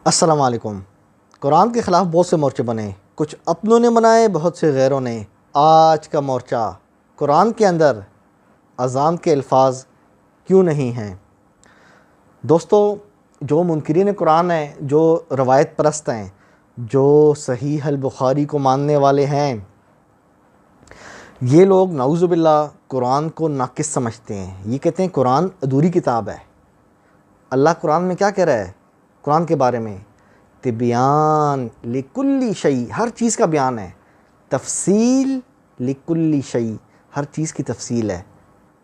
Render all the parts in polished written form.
السلام علیکم۔ قرآن کے خلاف بہت سے مورچے بنے، کچھ اپنوں نے بنائے، بہت سے غیروں نے۔ آج کا مورچہ قرآن کے اندر اذان کے الفاظ کیوں نہیں ہیں؟ دوستو، جو منکرین قرآن ہیں، جو روایت پرست ہیں، جو صحیح البخاری کو ماننے والے ہیں، یہ لوگ نعوذ باللہ قرآن کو ناقص سمجھتے ہیں۔ یہ کہتے ہیں قرآن ادھوری کتاب ہے۔ اللہ قرآن میں کیا کہہ رہا ہے؟ قرآن کے بارے میں تبیان لکل شیء، ہر چیز کا بیان ہے۔ تفصیل لکل شیء، ہر چیز کی تفصیل ہے۔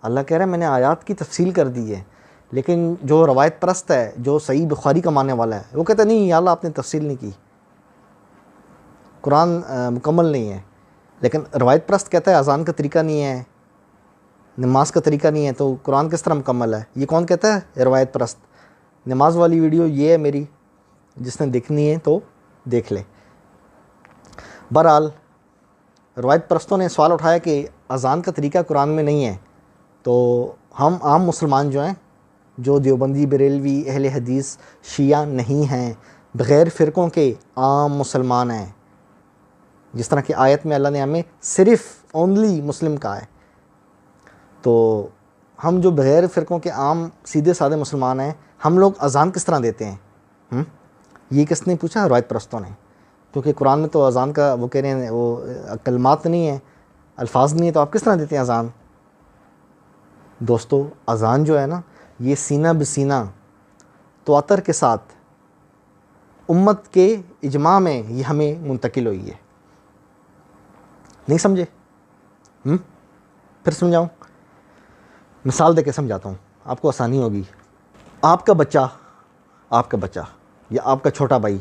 اللہ کہہ رہا ہے میں نے آیات کی تفصیل کر دی ہے، لیکن جو روایت پرست ہے، جو صحیح بخاری کا ماننے والا ہے، وہ کہتا ہے نہیں یا اللہ آپ نے تفصیل نہیں کی، قرآن مکمل نہیں ہے۔ لیکن روایت پرست کہتا ہے اذان کا طریقہ نہیں ہے، نماز کا طریقہ نہیں ہے، تو قرآن کس طرح مکمل ہے؟ یہ کون کہتا ہے؟ روایت پرست۔ نماز والی ویڈیو یہ ہے میری، جس نے دیکھنی ہے تو دیکھ لے۔ بہرحال روایت پرستوں نے سوال اٹھایا کہ اذان کا طریقہ قرآن میں نہیں ہے، تو ہم عام مسلمان جو ہیں، جو دیوبندی، بریلوی، اہل حدیث، شیعہ نہیں ہیں، بغیر فرقوں کے عام مسلمان ہیں، جس طرح کہ آیت میں اللہ نے ہمیں صرف اونلی مسلم کہا ہے، تو ہم جو بغیر فرقوں کے عام سیدھے سادے مسلمان ہیں، ہم لوگ اذان کس طرح دیتے ہیں؟ یہ کس نے پوچھا؟ روایت پرستوں نے، کیونکہ قرآن میں تو اذان کا وہ کہہ رہے ہیں وہ کلمات نہیں ہیں، الفاظ نہیں ہیں، تو آپ کس طرح دیتے ہیں اذان؟ دوستو، اذان جو ہے نا، یہ سینہ بسینہ تواتر کے ساتھ امت کے اجماع میں یہ ہمیں منتقل ہوئی ہے۔ نہیں سمجھے؟ پھر سمجھاؤں؟ مثال دے کے سمجھاتا ہوں، آپ کو آسانی ہوگی۔ آپ کا بچہ یا آپ کا چھوٹا بھائی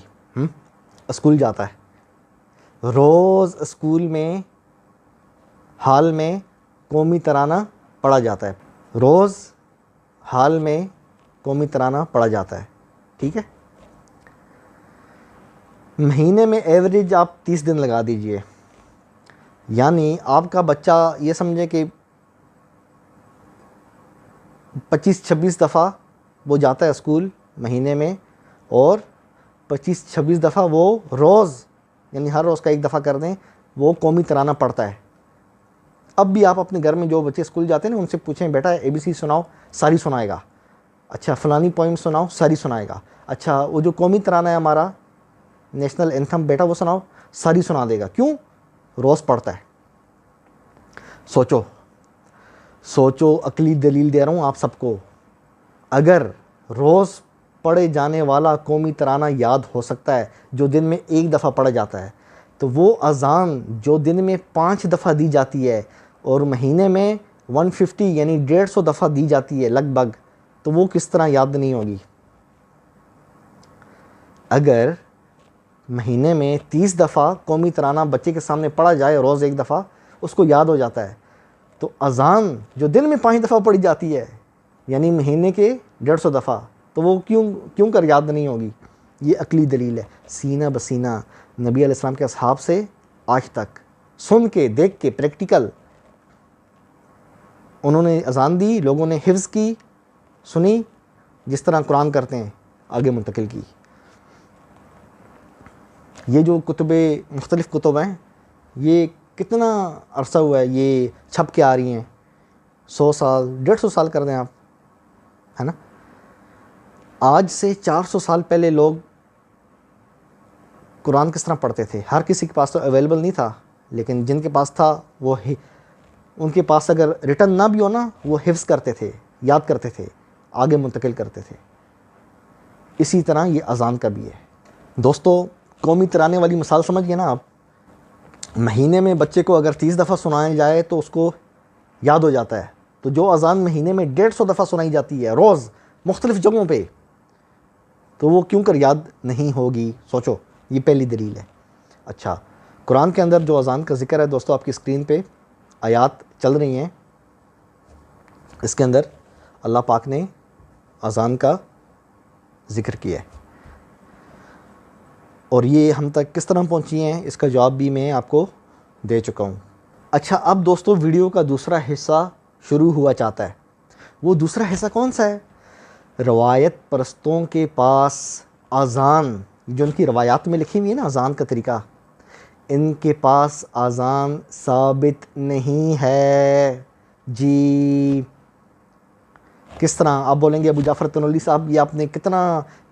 اسکول جاتا ہے، روز اسکول میں حال میں قومی ترانہ پڑھا جاتا ہے، روز حال میں قومی ترانہ پڑھا جاتا ہے، ٹھیک ہے؟ مہینے میں ایوریج آپ 30 دن لگا دیجئے، یعنی آپ کا بچہ یہ سمجھے کہ 25-26 دفعہ وہ جاتا ہے اسکول مہینے میں، اور 25-26 دفعہ وہ روز، یعنی ہر روز کا ایک دفعہ کر دیں، وہ قومی ترانہ پڑھتا ہے۔ اب بھی آپ اپنے گھر میں جو بچے اسکول جاتے ہیں نا، ان سے پوچھیں بیٹا ABC سناؤ، ساری سنائے گا۔ اچھا فلانی پوئم سناؤ، ساری سنائے گا۔ اچھا وہ جو قومی ترانہ ہے ہمارا نیشنل اینتھم، بیٹا وہ سناؤ، ساری سنا دے گا۔ کیوں؟ روز پڑھتا ہے۔ سوچو، عقلی دلیل دے رہا ہوں آپ سب کو، اگر روز پڑھے جانے والا قومی ترانہ یاد ہو سکتا ہے جو دن میں ایک دفعہ پڑھا جاتا ہے، تو وہ اذان جو دن میں 5 دفعہ دی جاتی ہے اور مہینے میں 150 یعنی 150 دفعہ دی جاتی ہے لگ بھگ، تو وہ کس طرح یاد نہیں ہوگی؟ اگر مہینے میں 30 دفعہ قومی ترانہ بچے کے سامنے پڑھا جائے، روز ایک دفعہ، اس کو یاد ہو جاتا ہے، تو اذان جو دن میں 5 دفعہ پڑھی جاتی ہے، یعنی مہینے کے 150 دفعہ، تو وہ کیوں کر یاد نہیں ہوگی؟ یہ عقلی دلیل ہے، سینہ بسینہ نبی علیہ السلام کے اصحاب سے آج تک سن کے، دیکھ کے، پریکٹیکل انہوں نے اذان دی، لوگوں نے حفظ کی، سنی، جس طرح قرآن کرتے ہیں، آگے منتقل کی۔ یہ جو مختلف کتب ہیں، یہ کتنا عرصہ ہوا ہے یہ چھپ کے آ رہی ہیں؟ 100 سال، 150 سال کر دیں آپ، ہے نا؟ آج سے 400 سال پہلے لوگ قرآن کس طرح پڑھتے تھے؟ ہر کسی کے پاس تو اویلیبل نہیں تھا، لیکن جن کے پاس تھا وہ ان کے پاس اگر ریٹن نہ بھی ہو نا، وہ حفظ کرتے تھے، یاد کرتے تھے، آگے منتقل کرتے تھے۔ اسی طرح یہ اذان کا بھی ہے۔ دوستو، قومی ترانے والی مثال سمجھ گئے نا آپ؟ مہینے میں بچے کو اگر 30 دفعہ سنایا جائے تو اس کو یاد ہو جاتا ہے، تو جو اذان مہینے میں 150 دفعہ سنائی جاتی ہے روز مختلف جگہوں پہ، تو وہ کیوں کر یاد نہیں ہوگی؟ سوچو، یہ پہلی دلیل ہے۔ اچھا، قرآن کے اندر جو اذان کا ذکر ہے دوستو، آپ کی اسکرین پہ آیات چل رہی ہیں، اس کے اندر اللہ پاک نے اذان کا ذکر کیا ہے، اور یہ ہم تک کس طرح پہنچی ہیں اس کا جواب بھی میں آپ کو دے چکا ہوں۔ اچھا، اب دوستو ویڈیو کا دوسرا حصہ شروع ہوا چاہتا ہے۔ وہ دوسرا حصہ کون سا ہے؟ روایت پرستوں کے پاس اذان جو ان کی روایات میں لکھی ہوئی ہے نا اذان کا طریقہ، ان کے پاس اذان ثابت نہیں ہے جی۔ کس طرح آپ بولیں گے ابو جعفر تنولی صاحب یہ آپ نے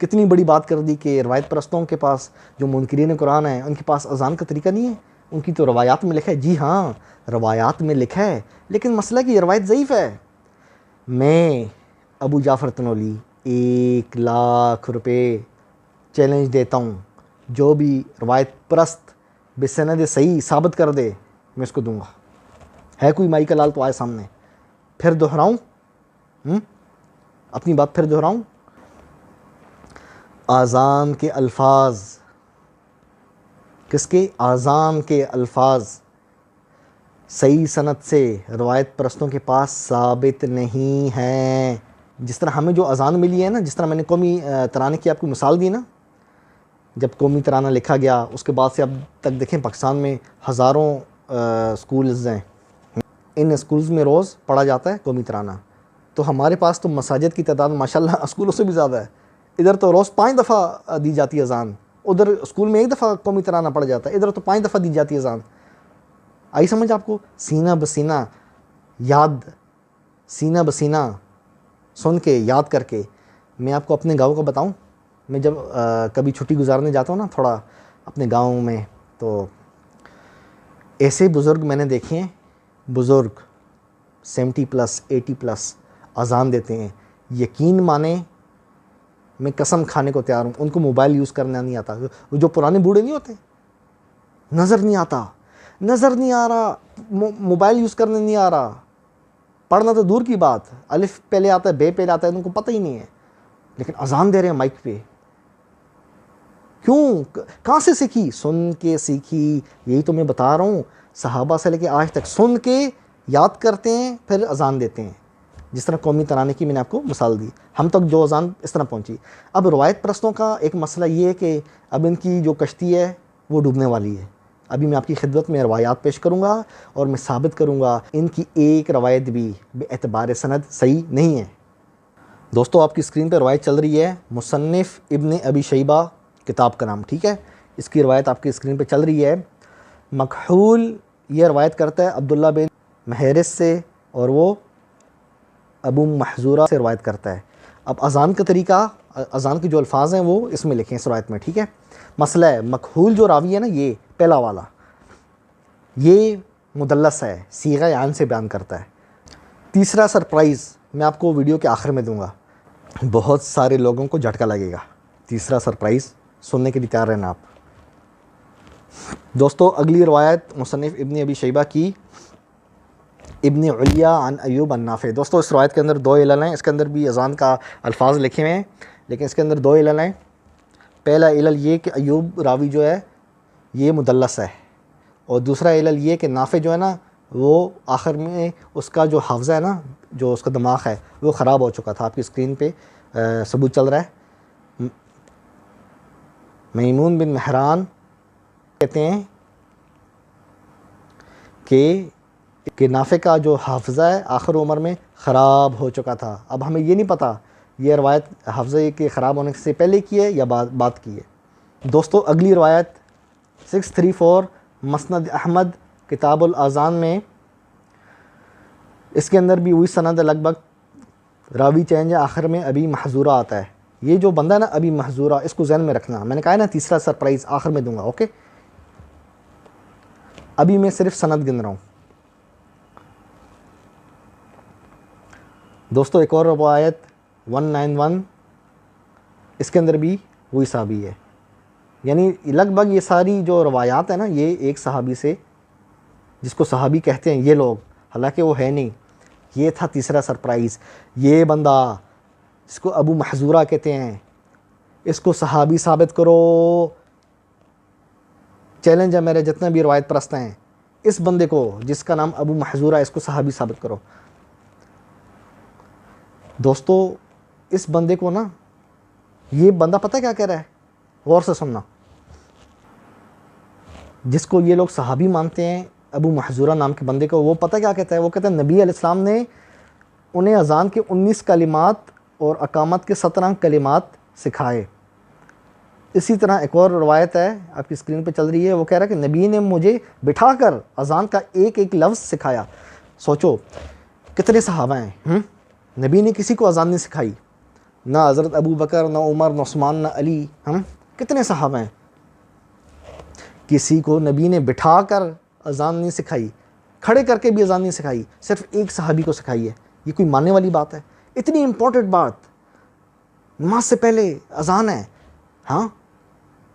کتنی بڑی بات کر دی کہ روایت پرستوں کے پاس جو منکرین قرآن ہیں ان کے پاس اذان کا طریقہ نہیں ہے، ان کی تو روایات میں لکھا ہے۔ جی ہاں روایات میں لکھا ہے، لیکن مسئلہ کہ یہ روایت ضعیف ہے۔ میں ابو جعفر تنولی 1,00,000 روپے چیلنج دیتا ہوں، جو بھی روایت پرست بسند صحیح ثابت کر دے میں اس کو دوں گا۔ ہے کوئی مائی کا لال تو آئے سامنے۔ پھر دہراؤں اپنی بات، پھر دہراؤں، اذان کے الفاظ، کس کے؟ اذان کے الفاظ صحیح سند سے روایت پرستوں کے پاس ثابت نہیں ہیں۔ جس طرح ہمیں جو اذان ملی ہے نا، جس طرح میں نے قومی ترانے کی آپ کو مثال دی نا، جب قومی ترانہ لکھا گیا اس کے بعد سے اب تک دیکھیں پاکستان میں ہزاروں سکولز ہیں، ان سکولز میں روز پڑھا جاتا ہے قومی ترانہ۔ تو ہمارے پاس تو مساجد کی تعداد ماشاءاللہ اسکولوں سے بھی زیادہ ہے۔ ادھر تو روز 5 دفعہ دی جاتی ہے اذان، ادھر اسکول میں 1 دفعہ قومی ترانہ پڑھا جاتا ہے، ادھر تو 5 دفعہ دی جاتی ہے اذان۔ آئی سمجھ آپ کو؟ سینہ بسینہ یاد، سینہ بسینہ سن کے یاد کر کے۔ میں آپ کو اپنے گاؤں کا بتاؤں، میں جب کبھی چھٹی گزارنے جاتا ہوں نا تھوڑا اپنے گاؤں میں، تو ایسے بزرگ میں نے دیکھے ہیں، بزرگ 70+، 80+ اذان دیتے ہیں، یقین مانیں میں قسم کھانے کو تیار ہوں ان کو موبائل یوز کرنا نہیں آتا۔ جو پرانے بوڑھے نہیں ہوتے، نظر نہیں آ رہا، موبائل یوز کرنے نہیں آ رہا، پڑھنا تو دور کی بات، الف پہلے آتا ہے بے پہلے آتا ہے ان کو پتہ ہی نہیں ہے، لیکن اذان دے رہے ہیں مائک پہ۔ کیوں؟ کہاں سے سیکھی؟ سن کے سیکھی۔ یہی تو میں بتا رہا ہوں، صحابہ سے لے کے آج تک سن کے یاد کرتے ہیں پھر اذان دیتے ہیں۔ جس طرح قومی ترانے کی میں نے آپ کو مثال دی، ہم تک جو اذان اس طرح پہنچی۔ اب روایت پرستوں کا ایک مسئلہ یہ ہے کہ اب ان کی جو کشتی ہے وہ ڈوبنے والی ہے۔ ابھی میں آپ کی خدمت میں روایات پیش کروں گا اور میں ثابت کروں گا ان کی ایک روایت بھی بے اعتبار سند صحیح نہیں ہے۔ دوستو آپ کی اسکرین پہ روایت چل رہی ہے، مصنف ابن ابی شیبہ کتاب کا نام، ٹھیک ہے؟ اس کی روایت آپ کی اسکرین پہ چل رہی ہے۔ مکحول یہ روایت کرتا ہے عبداللہ بن محرز سے، اور وہ ابو محذورہ سے روایت کرتا ہے۔ اب اذان کا طریقہ، اذان کے جو الفاظ ہیں وہ اس میں لکھیں اس روایت میں، ٹھیک ہے؟ مسئلہ ہے مکحول جو راوی ہے نا، یہ پہلا والا، یہ مدلس ہے، صیغہ عین سے بیان کرتا ہے۔ تیسرا سرپرائز میں آپ کو ویڈیو کے آخر میں دوں گا، بہت سارے لوگوں کو جھٹکا لگے گا۔ تیسرا سرپرائز سننے کے لیے تیار رہنا آپ۔ دوستو اگلی روایت مصنف ابن ابی شیبہ کی، ابن علیہ عن ایوب النافع۔ دوستو اس روایت کے اندر 2 علل ہیں، اس کے اندر بھی اذان کا الفاظ لکھے ہوئے ہیں، لیکن اس کے اندر 2 علل ہیں۔ پہلا علل یہ کہ ایوب راوی جو ہے یہ مدلس ہے، اور دوسرا علل یہ کہ نافع جو ہے نا وہ آخر میں اس کا جو حافظہ ہے نا، جو اس کا دماغ ہے وہ خراب ہو چکا تھا۔ آپ کی اسکرین پہ ثبوت چل رہا ہے۔ میمون بن مہران کہتے ہیں کہ نافع کا جو حافظہ ہے آخر عمر میں خراب ہو چکا تھا۔ اب ہمیں یہ نہیں پتہ یہ روایت حافظے کے خراب ہونے سے پہلے کی ہے یا بعد کی ہے۔ دوستو اگلی روایت 634 مسند احمد کتاب الاذان میں، اس کے اندر بھی وہی سند لگ بھگ، راوی چینج ہے، آخر میں ابی محذورہ آتا ہے۔ یہ جو بندہ ہے نا ابی محذورہ، اس کو ذہن میں رکھنا، میں نے کہا ہے نا تیسرا سرپرائز آخر میں دوں گا، اوکے؟ ابھی میں صرف سند گن رہا ہوں۔ دوستو ایک اور روایت 191، اس کے اندر بھی وہی صحابی ہے، یعنی لگ بھگ یہ ساری جو روایات ہیں نا یہ ایک صحابی سے، جس کو صحابی کہتے ہیں یہ لوگ، حالانکہ وہ ہے نہیں۔ یہ تھا تیسرا سرپرائز، یہ بندہ جس کو ابو محذورہ کہتے ہیں اس کو صحابی ثابت کرو۔ چیلنج ہے میرے جتنے بھی روایت پرست ہیں، اس بندے کو جس کا نام ابو محذورہ ہے اس کو صحابی ثابت کرو۔ دوستو اس بندے کو نا، یہ بندہ پتہ کیا کہہ رہا ہے، غور سے سننا۔ جس کو یہ لوگ صحابی مانتے ہیں ابو محذورہ نام کے بندے کو، وہ پتہ کیا کہتا ہے، وہ کہتا ہے نبی علیہ السلام نے انہیں اذان کے 19 کلمات اور اقامت کے 17 کلمات سکھائے۔ اسی طرح ایک اور روایت ہے آپ کی اسکرین پہ چل رہی ہے، وہ کہہ رہا ہے کہ نبی نے مجھے بٹھا کر اذان کا ایک ایک لفظ سکھایا۔ سوچو کتنے صحابہ ہیں، نبی نے کسی کو اذان نہیں سکھائی، نہ حضرت ابو بکر، نہ عمر، نہ عثمان، نہ علی، کتنے صحابہ ہیں، کسی کو نبی نے بٹھا کر اذان نہیں سکھائی، کھڑے کر کے بھی اذان نہیں سکھائی، صرف ایک صحابی کو سکھائی ہے۔ یہ کوئی ماننے والی بات ہے؟ اتنی امپورٹنٹ بات، نماز سے پہلے اذان ہے،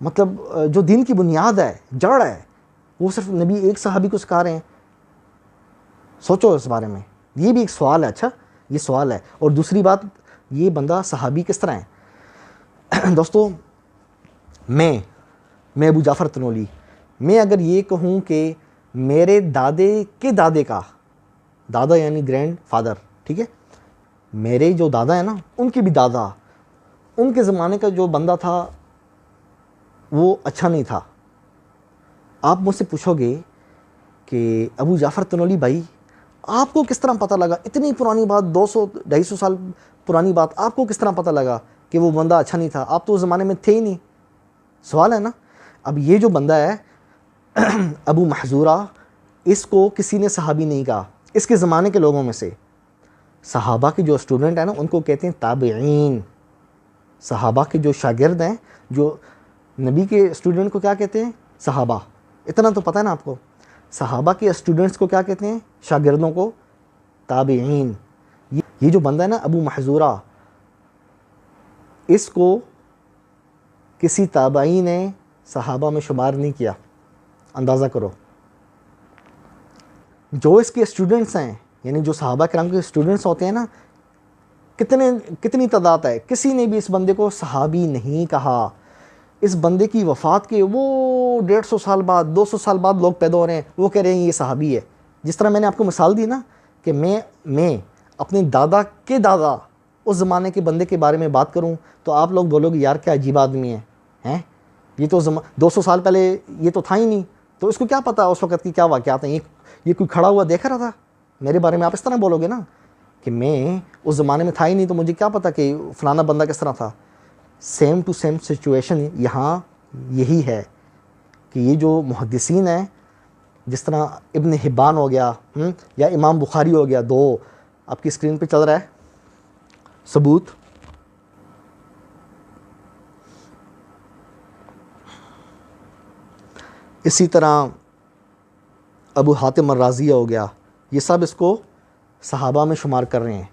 مطلب جو دین کی بنیاد ہے، جڑ ہے، وہ صرف نبی ایک صحابی کو سکھا رہے ہیں۔ سوچو اس بارے میں، یہ بھی ایک سوال ہے۔ اچھا یہ سوال ہے۔ اور دوسری بات، یہ بندہ صحابی کس طرح ہے؟ دوستو میں ابو جعفر تنولی، میں اگر یہ کہوں کہ میرے دادے کے دادے کا دادا یعنی گرینڈ فادر، ٹھیک ہے، میرے جو دادا ہیں نا ان کے بھی دادا، ان کے زمانے کا جو بندہ تھا وہ اچھا نہیں تھا۔ آپ مجھ سے پوچھو گے کہ ابو جعفر تنولی بھائی آپ کو کس طرح پتہ لگا، اتنی پرانی بات، 200-250 سال پرانی بات، آپ کو کس طرح پتہ لگا کہ وہ بندہ اچھا نہیں تھا؟ آپ تو اس زمانے میں تھے ہی نہیں۔ سوال ہے نا۔ اب یہ جو بندہ ہے ابو محذورہ، اس کو کسی نے صحابی نہیں کہا۔ اس کے زمانے کے لوگوں میں سے صحابہ کے جو اسٹوڈنٹ ہیں نا ان کو کہتے ہیں تابعین۔ صحابہ کے جو شاگرد ہیں، جو نبی کے اسٹوڈنٹ کو کیا کہتے ہیں؟ صحابہ۔ اتنا تو پتہ ہے نا آپ کو۔ صحابہ کے اسٹوڈنٹس کو کیا کہتے ہیں؟ شاگردوں کو تابعین۔ یہ جو بندہ ہے نا ابو محذورہ، اس کو کسی تابعی نے صحابہ میں شمار نہیں کیا۔ اندازہ کرو، جو اس کے اسٹوڈنٹس ہیں، یعنی جو صحابہ کرام کے اسٹوڈنٹس ہوتے ہیں نا، کتنی تعداد ہے، کسی نے بھی اس بندے کو صحابی نہیں کہا۔ اس بندے کی وفات کے وہ 150 سال بعد، 200 سال بعد لوگ پیدا ہو رہے ہیں، وہ کہہ رہے ہیں یہ صحابی ہے۔ جس طرح میں نے آپ کو مثال دی نا کہ میں اپنے دادا کے دادا اس زمانے کے بندے کے بارے میں بات کروں تو آپ لوگ بولو گے یار کیا عجیب آدمی ہے، یہ تو 200 سال پہلے یہ تو تھا ہی نہیں، تو اس کو کیا پتا اس وقت کی کیا واقعات ہیں، یہ کوئی کھڑا ہوا دیکھ رہا تھا میرے بارے میں؟ آپ اس طرح بولو گے نا کہ میں اس زمانے میں تھا ہی نہیں، تو مجھے کیا پتا کہ فلانا بندہ کس طرح تھا۔ سیم ٹو سیم سچویشن یہاں یہی ہے کہ یہ جو محدثین ہیں، جس طرح ابن حبان ہو گیا یا امام بخاری ہو گیا، دو آپ کی اسکرین پہ چل رہا ہے ثبوت۔ اسی طرح ابو حاتم الرازیہ ہو گیا، یہ سب اس کو صحابہ میں شمار کر رہے ہیں۔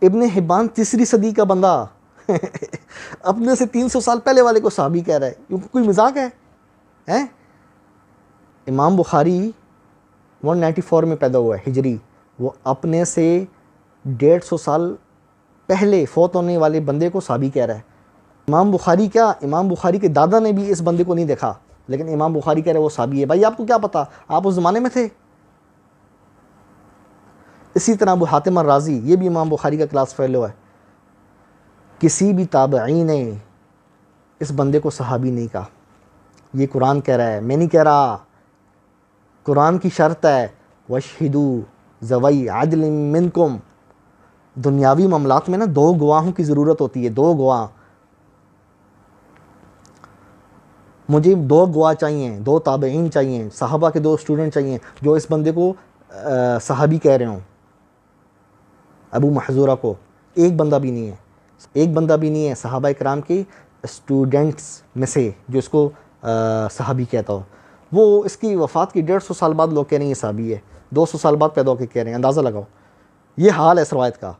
ابن حبان 3 صدی کا بندہ اپنے سے 300 سال پہلے والے کو صحابی کہہ رہا ہے، کیونکہ کوئی مذاق ہے؟ امام بخاری 194 میں پیدا ہوا ہے ہجری، وہ اپنے سے 150 سال پہلے فوت ہونے والے بندے کو صحابی کہہ رہا ہے۔ امام بخاری کیا، امام بخاری کے دادا نے بھی اس بندے کو نہیں دیکھا، لیکن امام بخاری کہہ رہے وہ صحابی ہے۔ بھائی آپ کو کیا پتا، آپ اس زمانے میں تھے؟ اسی طرح ابو حاتم الرازی، یہ بھی امام بخاری کا کلاس فیلو ہے۔ کسی بھی تابعی نے اس بندے کو صحابی نہیں کہا۔ یہ قرآن کہہ رہا ہے، میں نہیں کہہ رہا۔ قرآن کی شرط ہے وَاشْهِدُوا ذَوَيْ عَدْلٍ مِّنْكُمْ۔ دنیاوی معاملات میں نا 2 گواہوں کی ضرورت ہوتی ہے، 2 گواہ۔ مجھے 2 گواہ چاہیے، 2 تابعین چاہیے، صحابہ کے 2 اسٹوڈنٹ چاہیے جو اس بندے کو صحابی کہہ رہے ہوں۔ ابو محذورہ کو ایک بندہ بھی نہیں ہے، ایک بندہ بھی نہیں ہے صحابہ کرام کے اسٹوڈنٹس میں سے جو اس کو صحابی کہتا ہو۔ وہ اس کی وفات کی 150 سال بعد لوگ کہہ رہے ہیں یہ صحابی ہے، 200 سال بعد پیدا ہو کے کہہ رہے ہیں۔ اندازہ لگاؤ، یہ حال ہے اس روایت کا۔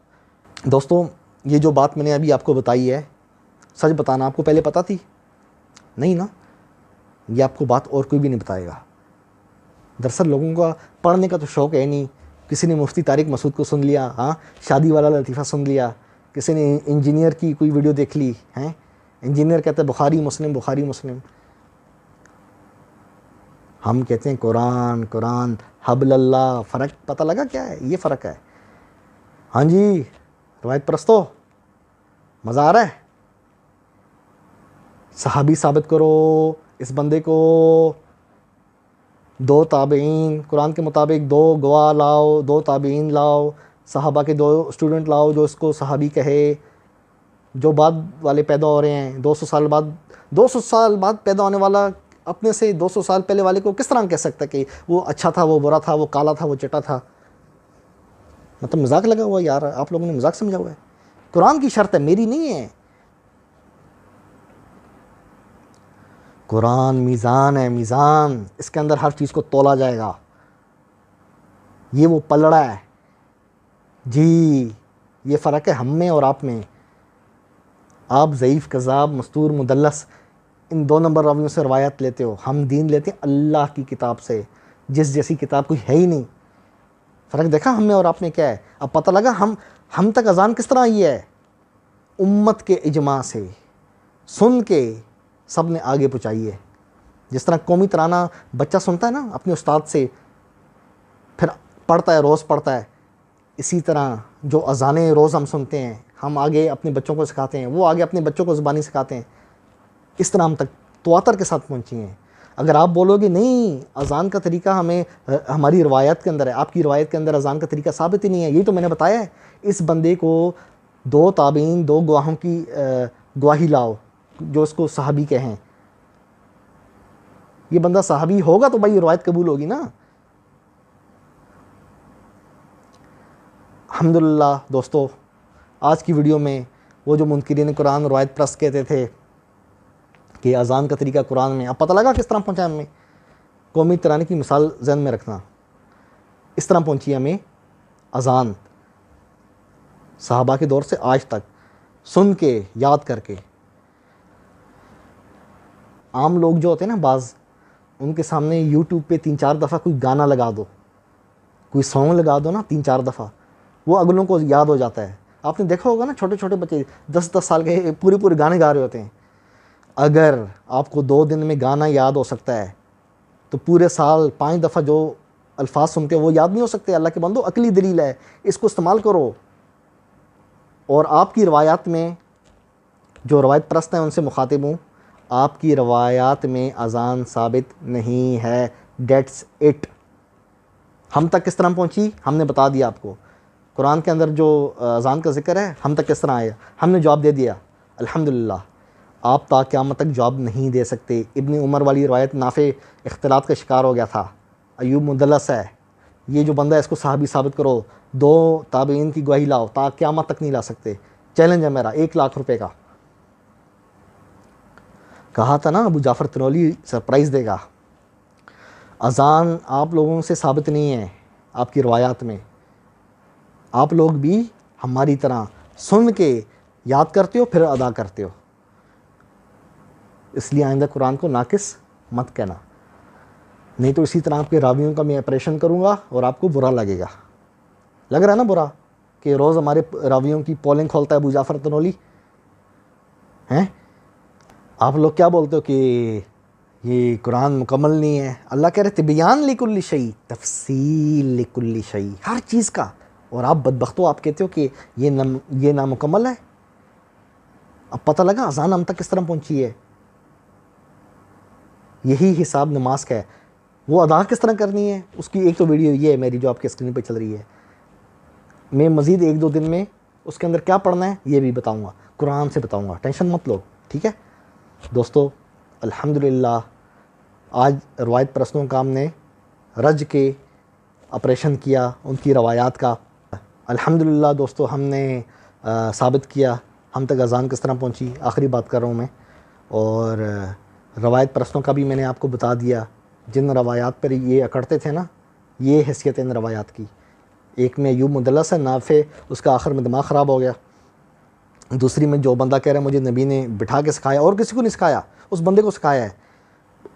دوستوں یہ جو بات میں نے ابھی آپ کو بتائی ہے، سچ بتانا آپ کو پہلے پتہ تھی؟ نہیں نا، یہ آپ کو بات اور کوئی بھی نہیں بتائے گا۔ دراصل لوگوں کا پڑھنے کا تو شوق ہے نہیں۔ کسی نے مفتی طارق مسعود کو سن لیا، شادی والا لطیفہ سن لیا، کسی نے انجینئر کی کوئی ویڈیو دیکھ لی، انجینئر کہتا ہے بخاری مسلم بخاری مسلم۔ ہم کہتے ہیں قرآن حبل اللہ۔ فرق پتہ لگا کیا ہے؟ یہ فرق ہے۔ ہاں جی روایت پرستو، مزہ آ رہا ہے؟ صحابی ثابت کرو اس بندے کو، 2 تابعین، قرآن کے مطابق 2 گواہ لاؤ، 2 تابعین لاؤ، صحابہ کے 2 اسٹوڈنٹ لاؤ جو اس کو صحابی کہے۔ جو بعد والے پیدا ہو رہے ہیں 200 سال بعد پیدا ہونے والا اپنے سے 200 سال پہلے والے کو کس طرح کہہ سکتا ہے کہ وہ اچھا تھا، وہ برا تھا، وہ کالا تھا، وہ چٹا تھا؟ مطلب مذاق لگا ہوا یار، آپ لوگوں نے مذاق سمجھا ہوا ہے۔ قرآن کی شرط ہے، میری نہیں ہے۔ قرآن میزان ہے، میزان، اس کے اندر ہر چیز کو تولا جائے گا۔ یہ وہ پلڑا ہے جی، یہ فرق ہے ہم میں اور آپ میں۔ آپ ضعیف، کذاب، مستور، مدلس، ان 2 نمبر راویوں سے روایت لیتے ہو، ہم دین لیتے ہیں اللہ کی کتاب سے، جس جیسی کتاب کوئی ہے ہی نہیں۔ فرق دیکھا ہم میں اور آپ میں کیا ہے؟ اب پتہ لگا ہم تک اذان کس طرح آئی ہے؟ امت کے اجماع سے سن کے سب نے آگے پہنچائی ہے۔ جس طرح قومی ترانہ بچہ سنتا ہے نا اپنے استاد سے، پھر پڑھتا ہے، روز پڑھتا ہے، اسی طرح جو اذانیں روز ہم سنتے ہیں، ہم آگے اپنے بچوں کو سکھاتے ہیں، وہ آگے اپنے بچوں کو زبانی سکھاتے ہیں۔ اس طرح ہم تک تواتر کے ساتھ پہنچی ہیں۔ اگر آپ بولو گے نہیں اذان کا طریقہ ہمیں ہماری روایت کے اندر ہے، آپ کی روایت کے اندر اذان کا طریقہ ثابت ہی نہیں ہے، یہی تو میں نے بتایا ہے۔ اس بندے کو 2 تابعین، 2 گواہوں کی گواہی لاؤ جو اس کو صحابی کہیں، یہ بندہ صحابی ہوگا تو بھائی یہ روایت قبول ہوگی نا۔ الحمدللہ دوستو، آج کی ویڈیو میں وہ جو منکرین قرآن روایت پرست کہتے تھے کہ اذان کا طریقہ قرآن میں، اب پتہ لگا کس طرح پہنچا ہمیں۔ قومی ترانے کی مثال ذہن میں رکھنا، اس طرح پہنچی ہمیں اذان، صحابہ کے دور سے آج تک، سن کے، یاد کر کے۔ عام لوگ جو ہوتے ہیں نا بعض، ان کے سامنے یوٹیوب پہ 3-4 دفعہ کوئی گانا لگا دو، کوئی سانگ لگا دو نا 3-4 دفعہ، وہ اگلوں کو یاد ہو جاتا ہے۔ آپ نے دیکھا ہوگا نا چھوٹے چھوٹے بچے 10-10 سال کے پورے گانے گا رہے ہوتے ہیں۔ اگر آپ کو 2 دن میں گانا یاد ہو سکتا ہے تو پورے سال 5 دفعہ جو الفاظ سنتے ہو وہ یاد نہیں ہو سکتے؟ اللہ کے بندو، عقلی دلیل ہے، اس کو استعمال کرو۔ اور آپ کی روایات میں جو روایت پرست ہیں ان سے مخاطب ہوں، آپ کی روایات میں اذان ثابت نہیں ہے، دیٹس اٹ۔ ہم تک کس طرح پہنچی ہم نے بتا دیا آپ کو۔ قرآن کے اندر جو اذان کا ذکر ہے ہم تک کس طرح آیا، ہم نے جواب دے دیا الحمدللہ۔ آپ تا قیامت تک جواب نہیں دے سکتے۔ ابن عمر والی روایت نافع اختلاط کا شکار ہو گیا تھا، ایوب مدلس ہے، یہ جو بندہ ہے اس کو صحابی ثابت کرو، 2 تابعین کی گواہی لاؤ، تا قیامت تک نہیں لا سکتے۔ چیلنج ہے میرا، 1 لاکھ روپے کا۔ کہا تھا نا ابو جعفر تنولی سرپرائز دے گا۔ اذان آپ لوگوں سے ثابت نہیں ہے آپ کی روایات میں، آپ لوگ بھی ہماری طرح سن کے یاد کرتے ہو پھر ادا کرتے ہو، اس لیے آئندہ قرآن کو ناقص مت کہنا، نہیں تو اسی طرح آپ کے راویوں کا میں آپریشن کروں گا اور آپ کو برا لگے گا۔ لگ رہا ہے نا برا کہ روز ہمارے راویوں کی پولنگ کھولتا ہے ابو جعفر تنولی ہیں؟ آپ لوگ کیا بولتے ہو کہ یہ قرآن مکمل نہیں ہے؟ اللہ کہہ رہے تبیان لکل شیء، تفصیل لکل شیء، ہر چیز کا، اور آپ بدبختو آپ کہتے ہو کہ یہ نامکمل ہے۔ اب پتہ لگا اذان ہم تک کس طرح پہنچی ہے۔ یہی حساب نماز کا ہے، وہ ادا کس طرح کرنی ہے اس کی ایک تو ویڈیو یہ ہے میری جو آپ کے اسکرین پہ چل رہی ہے۔ میں مزید 1-2 دن میں اس کے اندر کیا پڑھنا ہے یہ بھی بتاؤں گا، قرآن سے بتاؤں گا، ٹینشن مت لو، ٹھیک ہے دوستو۔ الحمدللہ آج روایت پرستوں کا ہم نے رج کے آپریشن کیا، ان کی روایات کا۔ الحمدللہ دوستو ہم نے ثابت کیا ہم تک اذان کس طرح پہنچی۔ آخری بات کر رہا ہوں میں، اور روایت پرستوں کا بھی میں نے آپ کو بتا دیا، جن روایات پر یہ اکڑتے تھے نا، یہ حیثیت ان روایات کی۔ ایک میں ایوب مدلس ہے، نافع اس کا آخر میں دماغ خراب ہو گیا۔ دوسری میں جو بندہ کہہ رہا ہے مجھے نبی نے بٹھا کے سکھایا، اور کسی کو نہیں سکھایا، اس بندے کو سکھایا ہے،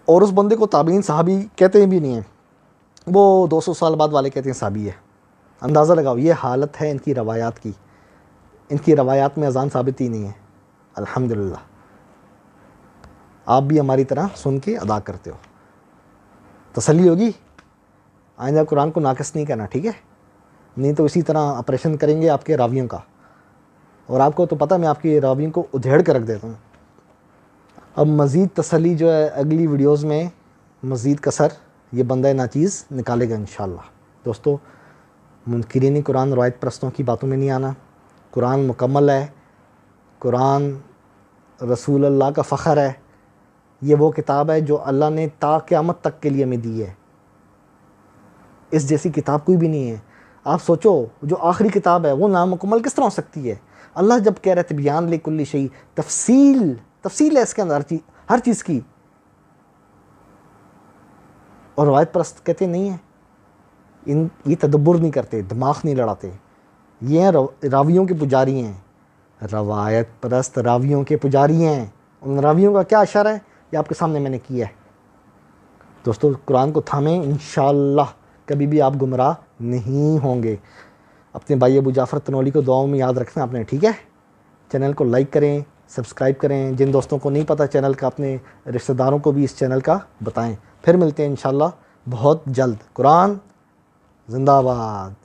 اور اس بندے کو تابعین صحابی کہتے بھی نہیں ہیں، وہ 200 سال بعد والے کہتے ہیں صحابی ہے۔ اندازہ لگاؤ، یہ حالت ہے ان کی روایات کی، ان کی روایات میں اذان ثابت ہی نہیں ہے۔ الحمدللہ آپ بھی ہماری طرح سن کے ادا کرتے ہو، تسلی ہوگی۔ آئندہ قرآن کو ناقص نہیں کرنا، ٹھیک ہے؟ نہیں تو اسی طرح آپریشن کریں گے آپ کے راویوں کا، اور آپ کو تو پتہ میں آپ کے راویوں کو ادھیڑ کے رکھ دیتا ہوں۔ اب مزید تسلی جو ہے اگلی ویڈیوز میں مزید کثر یہ بندہ ناچیز نکالے گا انشاءاللہ۔ دوستو منکرین قرآن روایت پرستوں کی باتوں میں نہیں آنا، قرآن مکمل ہے، قرآن رسول اللہ کا فخر ہے، یہ وہ کتاب ہے جو اللہ نے تا قیامت تک کے لیے ہمیں دی ہے، اس جیسی کتاب کوئی بھی نہیں ہے۔ آپ سوچو جو آخری کتاب ہے وہ نامکمل کس طرح ہو سکتی ہے؟ اللہ جب کہہ رہے تھے بیان لکل شیء، تفصیل ہے اس کے اندر ہر چیز کی، اور روایت پرست کہتے نہیں ہیں، یہ تدبر نہیں کرتے، دماغ نہیں لڑاتے، یہ راویوں کے پجاری ہیں، روایت پرست راویوں کے پجاری ہیں۔ ان راویوں کا کیا اشارہ ہے یہ آپ کے سامنے میں نے کیا ہے۔ دوستو قرآن کو تھامیں، انشاءاللہ کبھی بھی آپ گمراہ نہیں ہوں گے۔ اپنے بھائی ابو جعفر تنولی کو دعاؤں میں یاد رکھنا آپ نے، ٹھیک ہے؟ چینل کو لائک کریں، سبسکرائب کریں، جن دوستوں کو نہیں پتہ چینل کا اپنے رشتہ داروں کو بھی اس چینل کا بتائیں۔ پھر ملتے ہیں انشاءاللہ بہت جلد۔ قرآن زندہ باد۔